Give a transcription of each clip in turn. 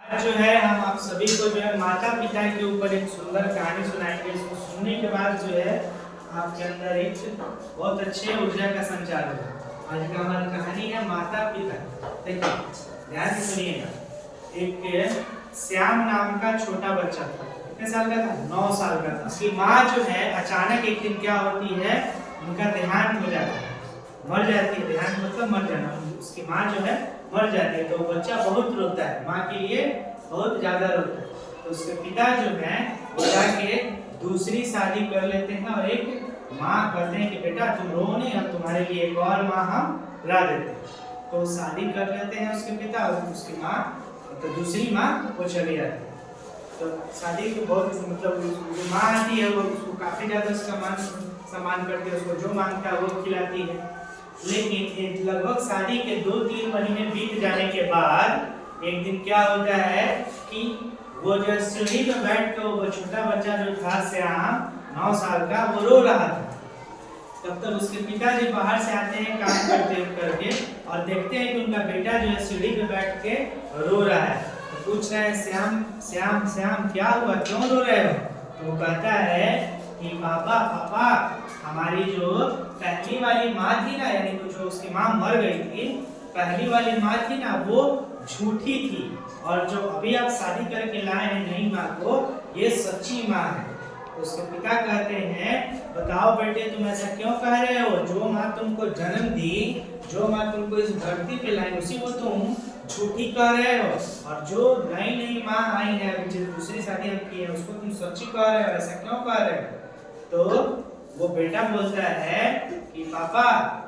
आज जो है हम आप सभी को जो है माता पिता के ऊपर एक सुंदर कहानी सुनाएंगे। इसको सुनने के बाद जो है आपके अंदर एक बहुत अच्छे ऊर्जा का संचार होगा। आज का हमारी कहानी है माता पिता। देखिए ध्यान से सुनिएगा। एक श्याम नाम का छोटा बच्चा था। कितने साल का था? 9 साल का था। उसकी माँ जो है अचानक एक दिन क्या होती है, उनका देहांत हो जाता है, मर जाती है। देहांत मतलब मर जाना। उसकी माँ जो है मर जाती है तो बच्चा बहुत रोता है, माँ के लिए बहुत ज्यादा रोता है। तो उसके पिता जो है वो जाके दूसरी शादी कर लेते हैं और एक माँ कहते हैं कि बेटा तुम रो नहीं, हम तुम्हारे लिए एक और माँ हम ला देते हैं। तो शादी कर लेते हैं उसके पिता और उसकी माँ, तो दूसरी माँ वो चली जाती है। तो शादी के बहुत मतलब जो माँ आती है वो उसको काफी ज्यादा उसका मान सम्मान करती है, उसको जो मांगता है वो खिलाती है। लेकिन लगभग शादी के 2-3 महीने बीत जाने के बाद एक दिन क्या होता है कि वो जो सीढ़ी पे बैठ के वो छोटा बच्चा जो था श्याम 9 साल का, वो रो रहा था। तब तक उसके पिताजी बाहर से आते हैं काम करते करके और देखते हैं कि उनका बेटा जो है सीढ़ी पे बैठ के रो रहा है। तो पूछ रहे हैं श्याम श्याम श्याम क्या हुआ, क्यों रो रहे हो? तो वो कहता है कि पापा पापा हमारी जो पहली वाली माँ थी ना, यानी जो उसकी माँ मर गई थी, पहली वाली माँ थी ना वो झूठी थी, और जो अभी आप शादी करके लाए हैं नई माँ को, ये सच्ची माँ है। तो उसके पिता कहते हैं बताओ बेटे तुम ऐसा क्यों कह रहे हो? जो माँ तुमको जन्म दी, जो माँ तुमको इस धरती पे लाई, उसी को तुम झूठी कह रहे हो, और जो नई नई माँ आई है अभी दूसरी शादी हम की है उसको तुम सच्ची कह रहे हो, ऐसा क्यों कह रहे हो? तो वो बेटा बोलता है कि पापा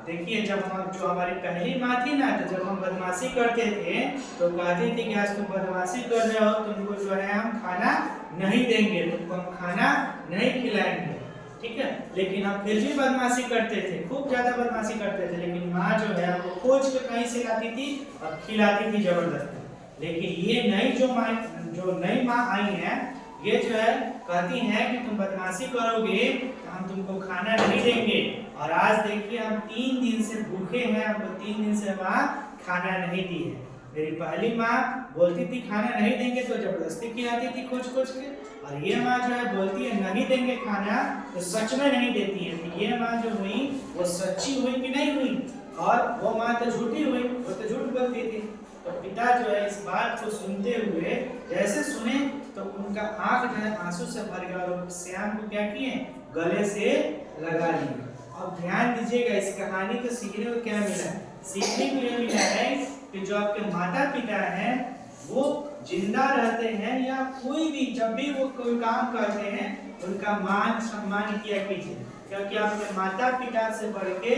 देखिए जब हम जो हमारी पहली माँ थी ना, तो जब हम बदमाशी करते थे तो कहती थी कि आज तुम बदमाशी कर रहे हो, तुमको जो है हम खाना नहीं देंगे, तुमको हम खाना नहीं खिलाएंगे, ठीक है। लेकिन हम फिर भी बदमाशी करते थे, खूब ज्यादा बदमाशी करते थे, लेकिन माँ जो है हमको खोज के कहीं से लाती थी और खिलाती थी जबरदस्ती। लेकिन ये नई माँ आई है, ये जो है कहती हैं कि तुम बदमाशी करोगे तो हम तुमको खाना नहीं देंगे। और आज देखिए हम 3 दिन से भूखे हैं, हमको 3 दिन से माँ खाना नहीं दी है। मेरी पहली माँ बोलती थी खाना नहीं देंगे तो जबरदस्ती खिलाती थी खोज खोज के, और ये माँ जो है बोलती है नहीं देंगे खाना तो सच में नहीं देती है। तो ये माँ जो हुई वो सच्ची हुई कि नहीं हुई? और वो माँ तो झूठी हुई, वो तो झूठ बोलती थी। तो पिता जो है इस बात को सुनते हुए जैसे सुने तो उनका आंख जो है आंसू से भर गया और श्याम को क्या किए? गले से लगा लिए। अब ध्यान दीजिएगा इस कहानी को सीखने को क्या मिला है? सीखने को यह मिला है कि जो आपके माता पिता हैं वो जिंदा रहते हैं या कोई भी जब भी वो कोई काम करते हैं उनका मान सम्मान किया कीजिए, क्योंकि आपके माता पिता से बढ़ के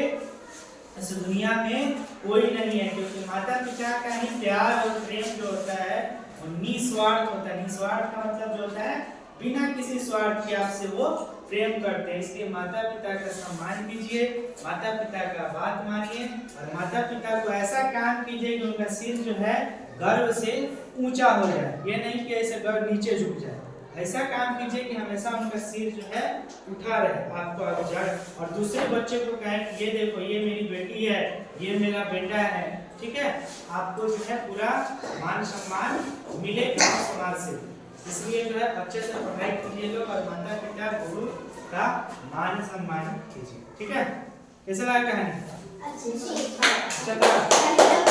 इस दुनिया में कोई नहीं है। क्योंकि माता पिता का ही प्यार और प्रेम जो होता है वो निस्वार्थ होता है। निस्वार्थ का मतलब जो होता है बिना किसी स्वार्थ के आपसे वो प्रेम करते हैं। इसलिए माता पिता का सम्मान कीजिए, माता पिता का बात मानिए, और माता पिता को ऐसा काम कीजिए कि उनका सिर जो है गर्व से ऊंचा हो जाए। ये नहीं कि ऐसे गर्व नीचे झुक जाए, ऐसा काम कीजिए कि हमेशा उनका सिर जो है उठा रहे, आपको आगे जाए। और दूसरे बच्चे को कहें कि ये देखो ये मेरी बेटी है, ये मेरा बेटा है, ठीक है। आपको जो है पूरा मान सम्मान मिलेगा समाज से। इसलिए जो है अच्छे से पढ़ाई कीजिए लोग, और माता पिता गुरु का मान सम्मान कीजिए, ठीक है। कैसा लगा कहानी? अच्छा